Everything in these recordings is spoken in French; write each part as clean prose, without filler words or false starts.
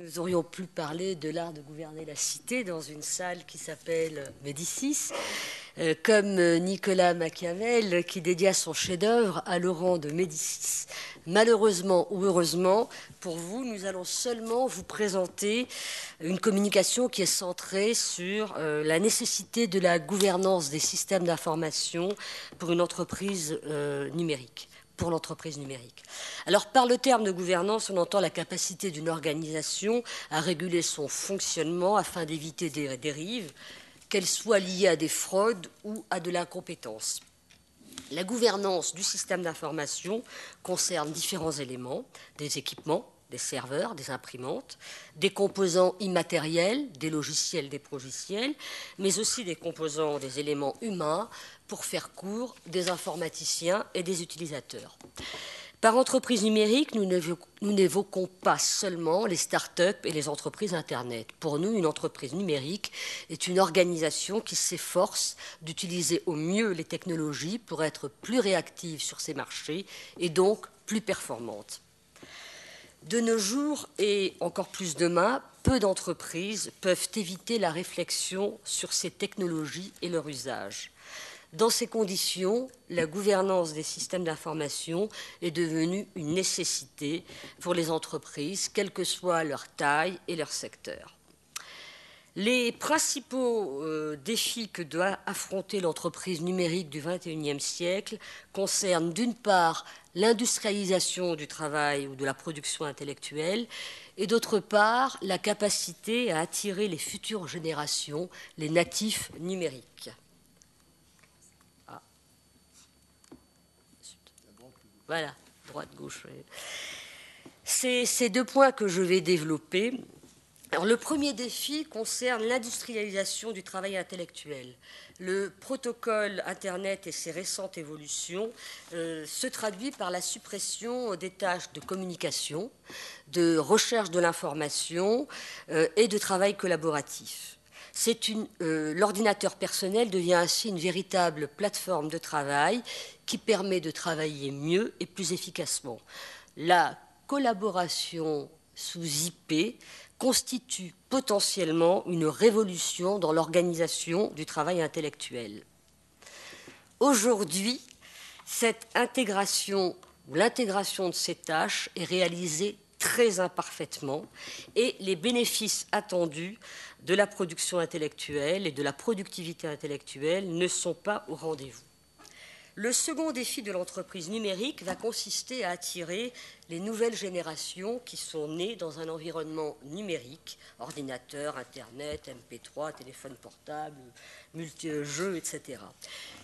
Nous aurions pu parler de l'art de gouverner la cité dans une salle qui s'appelle Médicis, comme Nicolas Machiavel qui dédia son chef-d'œuvre à Laurent de Médicis. Malheureusement ou heureusement, pour vous, nous allons seulement vous présenter une communication qui est centrée sur la nécessité de la gouvernance des systèmes d'information pour une entreprise numérique. Pour l'entreprise numérique. Alors, par le terme de gouvernance, on entend la capacité d'une organisation à réguler son fonctionnement afin d'éviter des dérives, qu'elles soient liées à des fraudes ou à de l'incompétence. La gouvernance du système d'information concerne différents éléments, des équipements, des serveurs, des imprimantes, des composants immatériels, des logiciels, des progiciels, mais aussi des composants, des éléments humains, pour faire court, des informaticiens et des utilisateurs. Par entreprise numérique, nous n'évoquons pas seulement les start-up et les entreprises Internet. Pour nous, une entreprise numérique est une organisation qui s'efforce d'utiliser au mieux les technologies pour être plus réactive sur ses marchés et donc plus performante. De nos jours, et encore plus demain, peu d'entreprises peuvent éviter la réflexion sur ces technologies et leur usage. Dans ces conditions, la gouvernance des systèmes d'information est devenue une nécessité pour les entreprises, quelle que soit leur taille et leur secteur. Les principaux défis que doit affronter l'entreprise numérique du XXIe siècle concernent d'une part l'industrialisation du travail ou de la production intellectuelle et d'autre part la capacité à attirer les futures générations, les natifs numériques. Voilà, droite-gauche. C'est ces deux points que je vais développer. Alors, le premier défi concerne l'industrialisation du travail intellectuel. Le protocole Internet et ses récentes évolutions se traduit par la suppression des tâches de communication, de recherche de l'information et de travail collaboratif. L'ordinateur personnel devient ainsi une véritable plateforme de travail qui permet de travailler mieux et plus efficacement. La collaboration sous IP constitue potentiellement une révolution dans l'organisation du travail intellectuel. Aujourd'hui, cette intégration ou l'intégration de ces tâches est réalisée très imparfaitement et les bénéfices attendus de la production intellectuelle et de la productivité intellectuelle ne sont pas au rendez-vous. Le second défi de l'entreprise numérique va consister à attirer les nouvelles générations qui sont nées dans un environnement numérique, ordinateur, Internet, MP3, téléphone portable, multi-jeux, etc.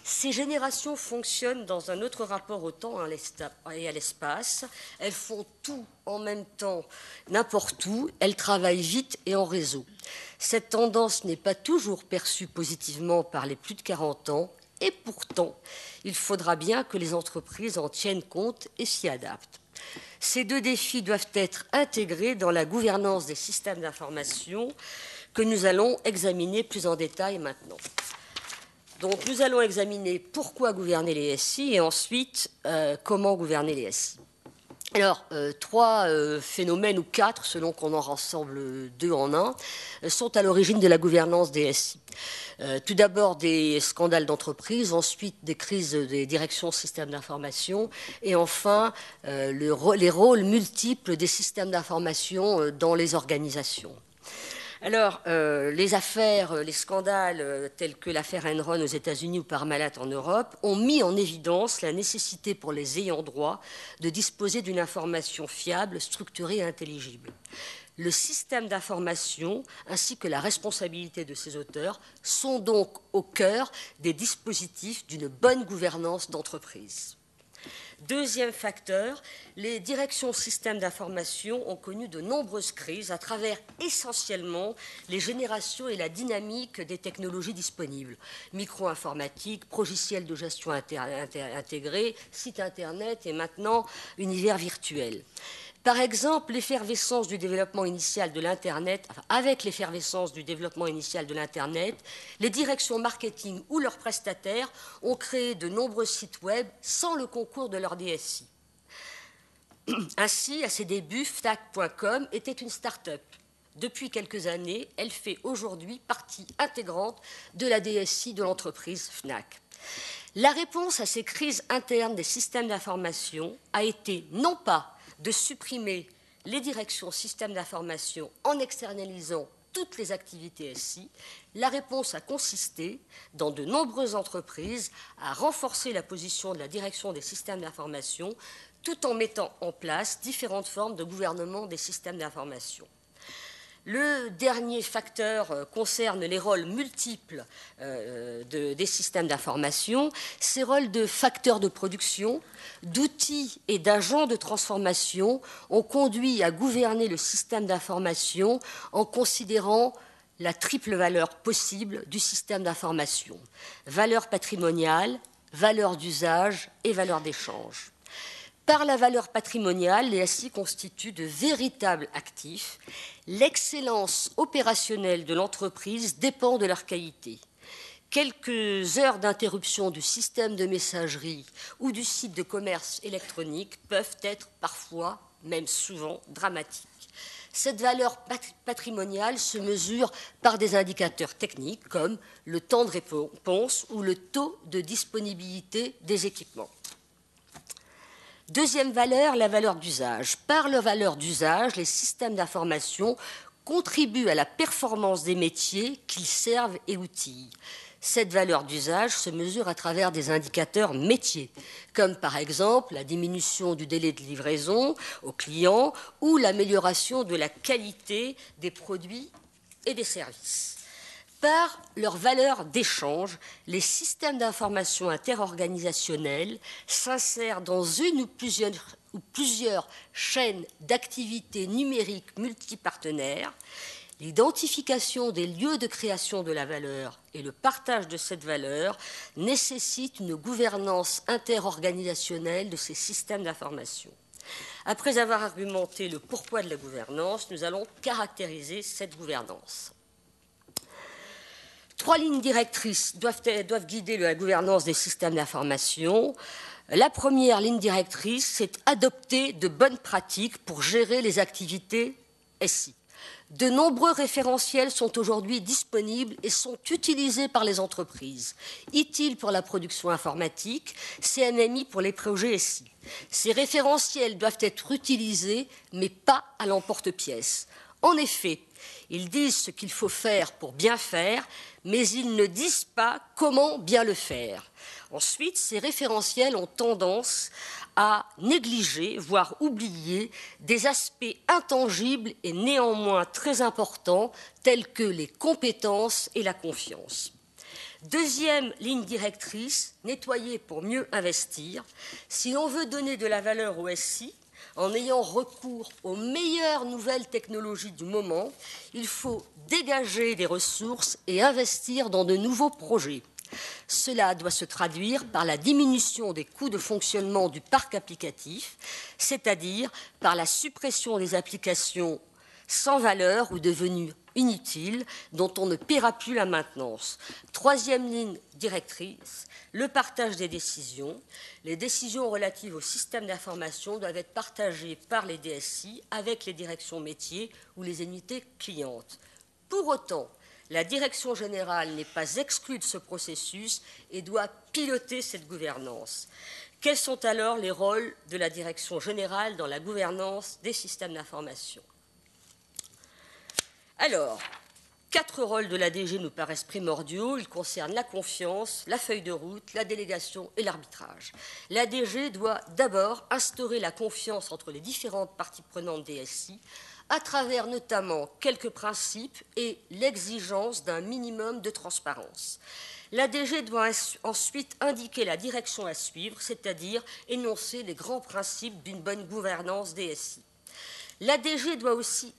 Ces générations fonctionnent dans un autre rapport au temps et à l'espace. Elles font tout en même temps, n'importe où. Elles travaillent vite et en réseau. Cette tendance n'est pas toujours perçue positivement par les plus de 40 ans. Et pourtant, il faudra bien que les entreprises en tiennent compte et s'y adaptent. Ces deux défis doivent être intégrés dans la gouvernance des systèmes d'information que nous allons examiner plus en détail maintenant. Donc, nous allons examiner pourquoi gouverner les SI et ensuite comment gouverner les SI. Alors, trois phénomènes ou quatre, selon qu'on en rassemble deux en un, sont à l'origine de la gouvernance des SI. Tout d'abord des scandales d'entreprise, ensuite des crises des directions systèmes d'information et enfin les rôles multiples des systèmes d'information dans les organisations. Alors, les affaires, les scandales tels que l'affaire Enron aux États-Unis ou Parmalat en Europe ont mis en évidence la nécessité pour les ayants droit de disposer d'une information fiable, structurée et intelligible. Le système d'information ainsi que la responsabilité de ses auteurs sont donc au cœur des dispositifs d'une bonne gouvernance d'entreprise. Deuxième facteur, les directions systèmes d'information ont connu de nombreuses crises à travers essentiellement les générations et la dynamique des technologies disponibles. Micro-informatique, logiciels de gestion intégrés, site Internet et maintenant univers virtuel. Par exemple, l'effervescence du développement initial de l'Internet, avec l'effervescence du développement initial de l'Internet, les directions marketing ou leurs prestataires ont créé de nombreux sites web sans le concours de leur DSI. Ainsi, à ses débuts, Fnac.com était une start-up. Depuis quelques années, elle fait aujourd'hui partie intégrante de la DSI de l'entreprise Fnac. La réponse à ces crises internes des systèmes d'information a été non pas de supprimer les directions systèmes d'information en externalisant toutes les activités SI, la réponse a consisté, dans de nombreuses entreprises, à renforcer la position de la direction des systèmes d'information tout en mettant en place différentes formes de gouvernement des systèmes d'information. Le dernier facteur concerne les rôles multiples des systèmes d'information, ces rôles de facteurs de production, d'outils et d'agents de transformation ont conduit à gouverner le système d'information en considérant la triple valeur possible du système d'information: valeur patrimoniale, valeur d'usage et valeur d'échange. Par la valeur patrimoniale, les SI constituent de véritables actifs. L'excellence opérationnelle de l'entreprise dépend de leur qualité. Quelques heures d'interruption du système de messagerie ou du site de commerce électronique peuvent être parfois, même souvent, dramatiques. Cette valeur patrimoniale se mesure par des indicateurs techniques comme le temps de réponse ou le taux de disponibilité des équipements. Deuxième valeur, la valeur d'usage. Par leur valeur d'usage, les systèmes d'information contribuent à la performance des métiers qu'ils servent et outillent. Cette valeur d'usage se mesure à travers des indicateurs métiers, comme par exemple la diminution du délai de livraison aux clients ou l'amélioration de la qualité des produits et des services. Par leur valeur d'échange, les systèmes d'information interorganisationnels s'insèrent dans une ou plusieurs chaînes d'activités numériques multipartenaires. L'identification des lieux de création de la valeur et le partage de cette valeur nécessitent une gouvernance interorganisationnelle de ces systèmes d'information. Après avoir argumenté le pourquoi de la gouvernance, nous allons caractériser cette gouvernance. Trois lignes directrices doivent guider la gouvernance des systèmes d'information. La première ligne directrice, c'est adopter de bonnes pratiques pour gérer les activités SI. De nombreux référentiels sont aujourd'hui disponibles et sont utilisés par les entreprises. ITIL pour la production informatique, CMMI pour les projets SI. Ces référentiels doivent être utilisés, mais pas à l'emporte-pièce. En effet, ils disent ce qu'il faut faire pour bien faire, mais ils ne disent pas comment bien le faire. Ensuite, ces référentiels ont tendance à négliger, voire oublier, des aspects intangibles et néanmoins très importants, tels que les compétences et la confiance. Deuxième ligne directrice, nettoyer pour mieux investir. Si l'on veut donner de la valeur au SI, en ayant recours aux meilleures nouvelles technologies du moment, il faut dégager des ressources et investir dans de nouveaux projets. Cela doit se traduire par la diminution des coûts de fonctionnement du parc applicatif, c'est-à-dire par la suppression des applications sans valeur ou devenues inutiles, dont on ne paiera plus la maintenance. Troisième ligne directrice, le partage des décisions. Les décisions relatives au système d'information doivent être partagées par les DSI avec les directions métiers ou les unités clientes. Pour autant, la direction générale n'est pas exclue de ce processus et doit piloter cette gouvernance. Quels sont alors les rôles de la direction générale dans la gouvernance des systèmes d'information ? Alors, 4 rôles de la DG nous paraissent primordiaux. Ils concernent la confiance, la feuille de route, la délégation et l'arbitrage. La DG doit d'abord instaurer la confiance entre les différentes parties prenantes des SI, à travers notamment quelques principes et l'exigence d'un minimum de transparence. La DG doit ensuite indiquer la direction à suivre, c'est-à-dire énoncer les grands principes d'une bonne gouvernance des SI. La DG doit aussi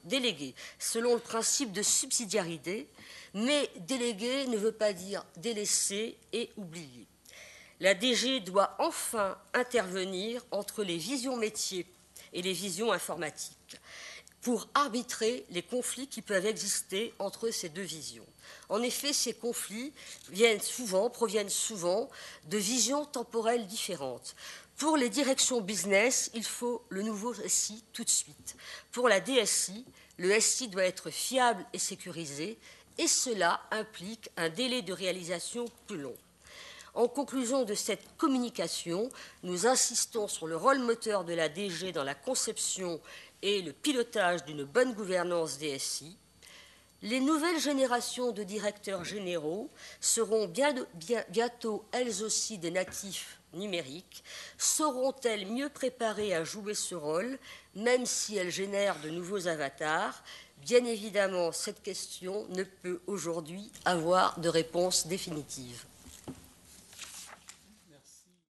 déléguer selon le principe de subsidiarité, mais déléguer ne veut pas dire délaisser et oublier. La DG doit enfin intervenir entre les visions métiers et les visions informatiques pour arbitrer les conflits qui peuvent exister entre ces deux visions. En effet, ces conflits proviennent souvent de visions temporelles différentes. Pour les directions business, il faut le nouveau SI tout de suite. Pour la DSI, le SI doit être fiable et sécurisé, et cela implique un délai de réalisation plus long. En conclusion de cette communication, nous insistons sur le rôle moteur de la DG dans la conception et le pilotage d'une bonne gouvernance DSI. Les nouvelles générations de directeurs généraux seront bientôt elles aussi des natifs numériques. Seront-elles mieux préparées à jouer ce rôle, même si elles génèrent de nouveaux avatars? Bien évidemment, cette question ne peut aujourd'hui avoir de réponse définitive.